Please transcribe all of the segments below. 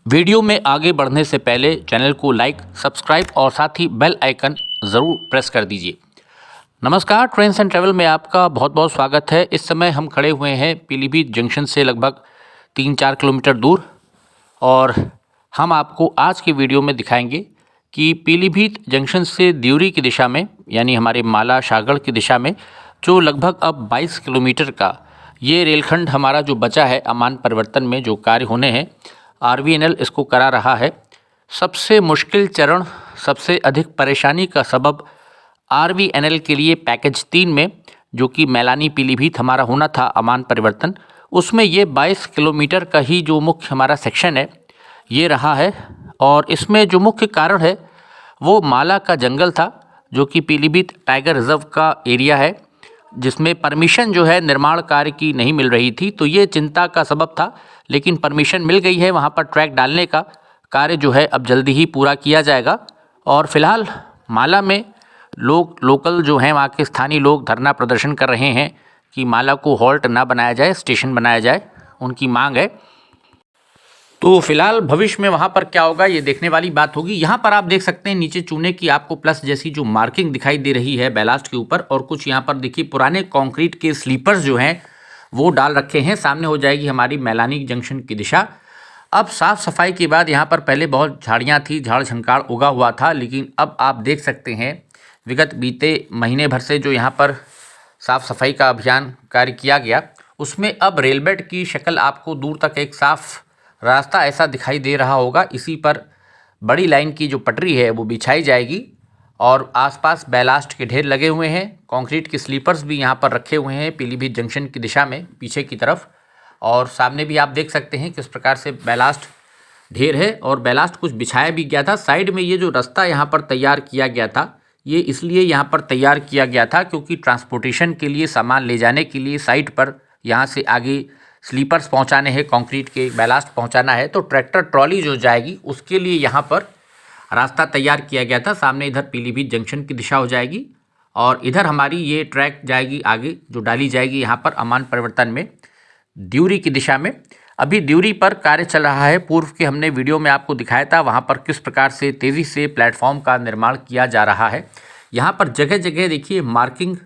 Video में आगे बढ़ने से पहले चैनल को लाइक, सब्सक्राइब और साथ ही बेल आइकन ज़रूर प्रेस कर दीजिए। नमस्कार, ट्रेन्स एंड ट्रैवल में आपका बहुत बहुत स्वागत है। इस समय हम खड़े हुए हैं पीलीभीत जंक्शन से लगभग 3-4 किलोमीटर दूर और हम आपको आज की वीडियो में दिखाएंगे कि पीलीभीत जंक्शन से दिउरी की दिशा में यानी हमारे माला शाहगढ़ की दिशा में जो लगभग अब 22 किलोमीटर का ये रेलखंड हमारा जो बचा है अमान परिवर्तन में जो कार्य होने हैं, आरवीएनएल इसको करा रहा है। सबसे मुश्किल चरण, सबसे अधिक परेशानी का सबब आरवीएनएल के लिए पैकेज 3 में जो कि मैलानी पीलीभीत हमारा होना था अमान परिवर्तन, उसमें ये 22 किलोमीटर का ही जो मुख्य हमारा सेक्शन है ये रहा है। और इसमें जो मुख्य कारण है वो माला का जंगल था जो कि पीलीभीत टाइगर रिजर्व का एरिया है, जिसमें परमिशन जो है निर्माण कार्य की नहीं मिल रही थी। तो ये चिंता का सबब था, लेकिन परमिशन मिल गई है। वहाँ पर ट्रैक डालने का कार्य जो है अब जल्दी ही पूरा किया जाएगा। और फिलहाल माला में लोकल जो हैं वहाँ के स्थानीय लोग धरना प्रदर्शन कर रहे हैं कि माला को हॉल्ट ना बनाया जाए, स्टेशन बनाया जाए, उनकी मांग है। तो फिलहाल भविष्य में वहाँ पर क्या होगा ये देखने वाली बात होगी। यहाँ पर आप देख सकते हैं नीचे चूने की आपको प्लस जैसी जो मार्किंग दिखाई दे रही है बैलास्ट के ऊपर, और कुछ यहाँ पर देखिए पुराने कंक्रीट के स्लीपर्स जो हैं वो डाल रखे हैं। सामने हो जाएगी हमारी मैलानी जंक्शन की दिशा। अब साफ़ सफाई के बाद यहाँ पर पहले बहुत झाड़ियाँ थी, झाड़ झंकाड़ उगा हुआ था, लेकिन अब आप देख सकते हैं विगत बीते महीने भर से जो यहाँ पर साफ़ सफाई का अभियान कार्य किया गया उसमें अब रेलबेड की शक्ल आपको दूर तक एक साफ़ रास्ता ऐसा दिखाई दे रहा होगा। इसी पर बड़ी लाइन की जो पटरी है वो बिछाई जाएगी और आसपास बैलास्ट के ढेर लगे हुए हैं। कंक्रीट के स्लीपर्स भी यहाँ पर रखे हुए हैं पीलीभीत जंक्शन की दिशा में पीछे की तरफ, और सामने भी आप देख सकते हैं किस प्रकार से बैलास्ट ढेर है और बैलास्ट कुछ बिछाया भी गया था। साइड में ये जो रास्ता यहाँ पर तैयार किया गया था ये इसलिए यहाँ पर तैयार किया गया था क्योंकि ट्रांसपोर्टेशन के लिए सामान ले जाने के लिए साइड पर यहाँ से आगे स्लीपर्स पहुंचाने हैं, कंक्रीट के बैलास्ट पहुंचाना है, तो ट्रैक्टर ट्रॉली जो जाएगी उसके लिए यहाँ पर रास्ता तैयार किया गया था। सामने इधर पीलीभीत जंक्शन की दिशा हो जाएगी और इधर हमारी ये ट्रैक जाएगी आगे जो डाली जाएगी यहाँ पर अमान परिवर्तन में दिउरी की दिशा में। अभी दिउरी पर कार्य चल रहा है। पूर्व के हमने वीडियो में आपको दिखाया था वहाँ पर किस प्रकार से तेज़ी से प्लेटफॉर्म का निर्माण किया जा रहा है। यहाँ पर जगह जगह देखिए मार्किंग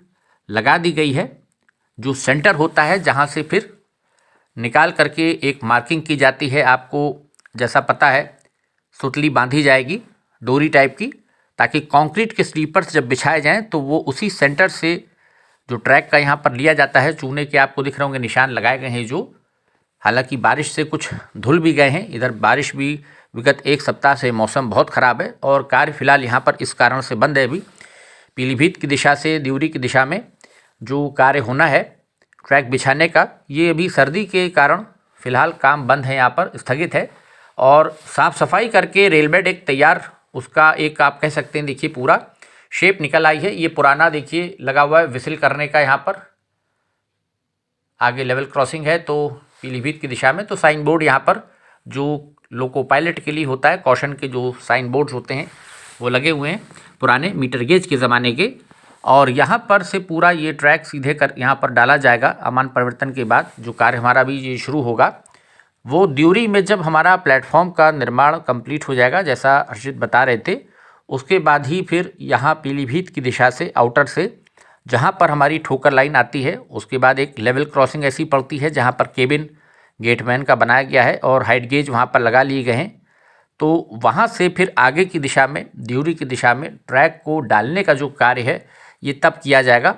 लगा दी गई है। जो सेंटर होता है जहाँ से फिर निकाल करके एक मार्किंग की जाती है, आपको जैसा पता है सुतली बांधी जाएगी डोरी टाइप की, ताकि कंक्रीट के स्लीपर्स जब बिछाए जाएं तो वो उसी सेंटर से जो ट्रैक का यहाँ पर लिया जाता है। चूने के आपको दिख रहे होंगे निशान लगाए गए हैं, जो हालांकि बारिश से कुछ धुल भी गए हैं। इधर बारिश भी विगत एक सप्ताह से मौसम बहुत ख़राब है और कार्य फिलहाल यहाँ पर इस कारण से बंद है। अभी पीलीभीत की दिशा से दिउरी की दिशा में जो कार्य होना है ट्रैक बिछाने का, ये अभी सर्दी के कारण फ़िलहाल काम बंद है, यहाँ पर स्थगित है। और साफ़ सफाई करके रेलबेड एक तैयार, उसका एक आप कह सकते हैं देखिए पूरा शेप निकल आई है। ये पुराना देखिए लगा हुआ है विसिल करने का, यहाँ पर आगे लेवल क्रॉसिंग है तो पीलीभीत की दिशा में तो साइन बोर्ड यहाँ पर जो लोको पायलट के लिए होता है, कॉशन के जो साइन बोर्ड्स होते हैं वो लगे हुए हैं पुराने मीटर गेज के ज़माने के। और यहाँ पर से पूरा ये ट्रैक सीधे कर यहाँ पर डाला जाएगा। अमान परिवर्तन के बाद जो कार्य हमारा भी ये शुरू होगा वो दिउरी में जब हमारा प्लेटफॉर्म का निर्माण कंप्लीट हो जाएगा, जैसा हर्षित बता रहे थे, उसके बाद ही फिर यहाँ पीलीभीत की दिशा से आउटर से जहाँ पर हमारी ठोकर लाइन आती है उसके बाद एक लेवल क्रॉसिंग ऐसी पड़ती है जहाँ पर केबिन गेटमैन का बनाया गया है और हाइट गेज वहाँ पर लगा लिए गए हैं। तो वहाँ से फिर आगे की दिशा में दिउरी की दिशा में ट्रैक को डालने का जो कार्य है ये तब किया जाएगा।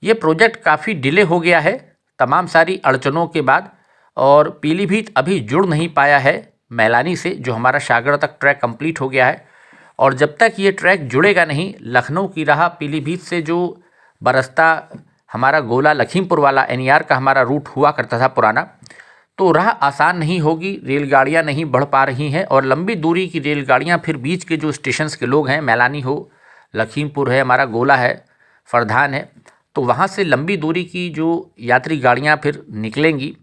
ये प्रोजेक्ट काफ़ी डिले हो गया है तमाम सारी अड़चनों के बाद, और पीलीभीत अभी जुड़ नहीं पाया है मैलानी से, जो हमारा शाहगढ़ तक ट्रैक कंप्लीट हो गया है। और जब तक ये ट्रैक जुड़ेगा नहीं, लखनऊ की राह पीलीभीत से जो बरसता हमारा गोला लखीमपुर वाला एनईआर का हमारा रूट हुआ करता था पुराना, तो राह आसान नहीं होगी। रेलगाड़ियाँ नहीं बढ़ पा रही हैं और लंबी दूरी की रेलगाड़ियाँ फिर बीच के जो स्टेशंस के लोग हैं, मैलानी हो, लखीमपुर है, हमारा गोला है, फरधान है, तो वहाँ से लंबी दूरी की जो यात्री गाड़ियाँ फिर निकलेंगी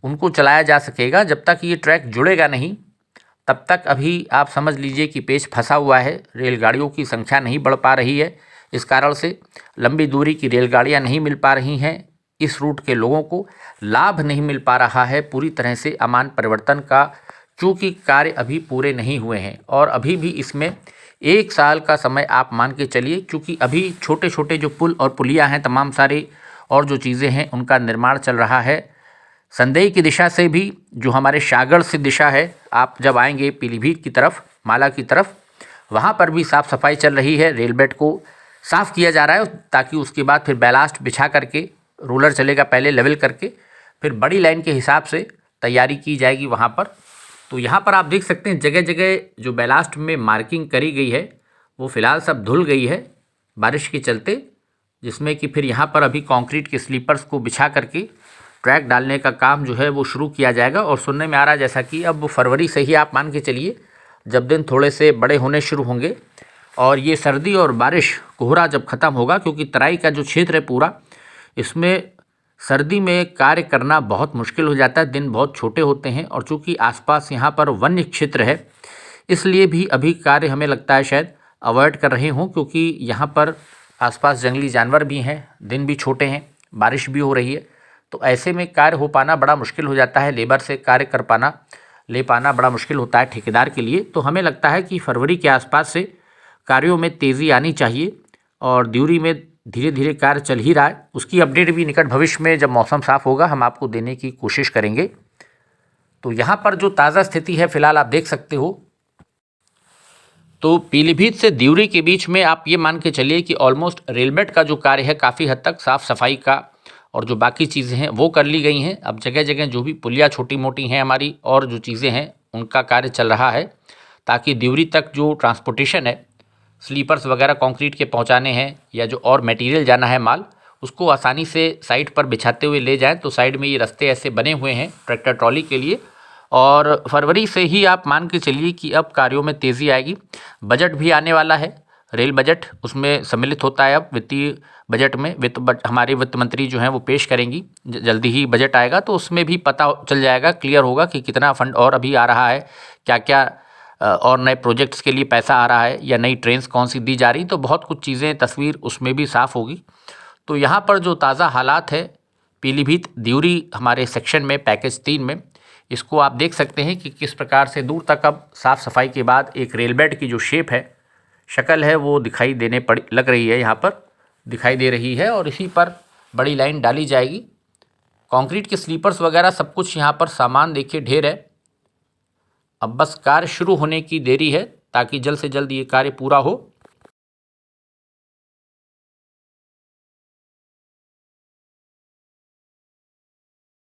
उनको चलाया जा सकेगा। जब तक ये ट्रैक जुड़ेगा नहीं तब तक अभी आप समझ लीजिए कि पेच फंसा हुआ है। रेलगाड़ियों की संख्या नहीं बढ़ पा रही है, इस कारण से लंबी दूरी की रेलगाड़ियाँ नहीं मिल पा रही हैं। इस रूट के लोगों को लाभ नहीं मिल पा रहा है पूरी तरह से अमान परिवर्तन का चूँकि कार्य अभी पूरे नहीं हुए हैं और अभी भी इसमें 1 साल का समय आप मान के चलिए, क्योंकि अभी छोटे छोटे जो पुल और पुलिया हैं, तमाम सारी और जो चीज़ें हैं उनका निर्माण चल रहा है। संदेई की दिशा से भी जो हमारे सागर से दिशा है, आप जब आएंगे पीलीभीत की तरफ, माला की तरफ, वहाँ पर भी साफ़ सफाई चल रही है। रेल बेड को साफ़ किया जा रहा है ताकि उसके बाद फिर बैलास्ट बिछा करके रोलर चलेगा, पहले लेवल करके फिर बड़ी लाइन के हिसाब से तैयारी की जाएगी वहाँ पर। तो यहाँ पर आप देख सकते हैं जगह जगह जो बैलास्ट में मार्किंग करी गई है वो फ़िलहाल सब धुल गई है बारिश के चलते, जिसमें कि फिर यहाँ पर अभी कंक्रीट के स्लीपर्स को बिछा करके ट्रैक डालने का काम जो है वो शुरू किया जाएगा। और सुनने में आ रहा है जैसा कि अब फरवरी से ही आप मान के चलिए, जब दिन थोड़े से बड़े होने शुरू होंगे और ये सर्दी और बारिश कोहरा जब ख़त्म होगा, क्योंकि तराई का जो क्षेत्र है पूरा, इसमें सर्दी में कार्य करना बहुत मुश्किल हो जाता है, दिन बहुत छोटे होते हैं। और चूँकि आसपास यहाँ पर वन्य क्षेत्र है, इसलिए भी अभी कार्य हमें लगता है शायद अवॉइड कर रहे हों, क्योंकि यहाँ पर आसपास जंगली जानवर भी हैं, दिन भी छोटे हैं, बारिश भी हो रही है। तो ऐसे में कार्य हो पाना बड़ा मुश्किल हो जाता है, लेबर से कार्य कर पाना, ले पाना बड़ा मुश्किल होता है ठेकेदार के लिए। तो हमें लगता है कि फरवरी के आसपास से कार्यों में तेज़ी आनी चाहिए और द्यूरी में धीरे धीरे कार्य चल ही रहा है। उसकी अपडेट भी निकट भविष्य में जब मौसम साफ़ होगा हम आपको देने की कोशिश करेंगे। तो यहाँ पर जो ताज़ा स्थिति है फ़िलहाल आप देख सकते हो। तो पीलीभीत से द्यूरी के बीच में आप ये मान के चलिए कि ऑलमोस्ट रेलबेड का जो कार्य है काफ़ी हद तक साफ़ सफाई का और जो बाकी चीज़ें हैं वो कर ली गई हैं। अब जगह जगह जो भी पुलिया छोटी मोटी हैं हमारी और जो चीज़ें हैं उनका कार्य चल रहा है, ताकि द्यूरी तक जो ट्रांसपोर्टेशन है, स्लीपर्स वगैरह कंक्रीट के पहुंचाने हैं या जो और मटेरियल जाना है माल, उसको आसानी से साइड पर बिछाते हुए ले जाएं। तो साइड में ये रास्ते ऐसे बने हुए हैं ट्रैक्टर ट्रॉली के लिए। और फरवरी से ही आप मान के चलिए कि अब कार्यों में तेज़ी आएगी। बजट भी आने वाला है, रेल बजट उसमें सम्मिलित होता है अब वित्तीय बजट में। हमारे वित्त मंत्री जो हैं वो पेश करेंगी, जल्दी ही बजट आएगा तो उसमें भी पता चल जाएगा, क्लियर होगा कि कितना फंड और अभी आ रहा है, क्या क्या और नए प्रोजेक्ट्स के लिए पैसा आ रहा है या नई ट्रेन्स कौन सी दी जा रही। तो बहुत कुछ चीज़ें, तस्वीर उसमें भी साफ़ होगी। तो यहाँ पर जो ताज़ा हालात है पीलीभीत द्यूरी हमारे सेक्शन में पैकेज 3 में, इसको आप देख सकते हैं कि किस प्रकार से दूर तक अब साफ़ सफाई के बाद एक रेल बेड की जो शेप है, शक्ल है, वो दिखाई देने लग रही है, यहाँ पर दिखाई दे रही है। और इसी पर बड़ी लाइन डाली जाएगी। कंक्रीट के स्लीपर्स वगैरह सब कुछ यहाँ पर सामान देखिए ढेर है। अब बस कार्य शुरू होने की देरी है ताकि जल्द से जल्द ये कार्य पूरा हो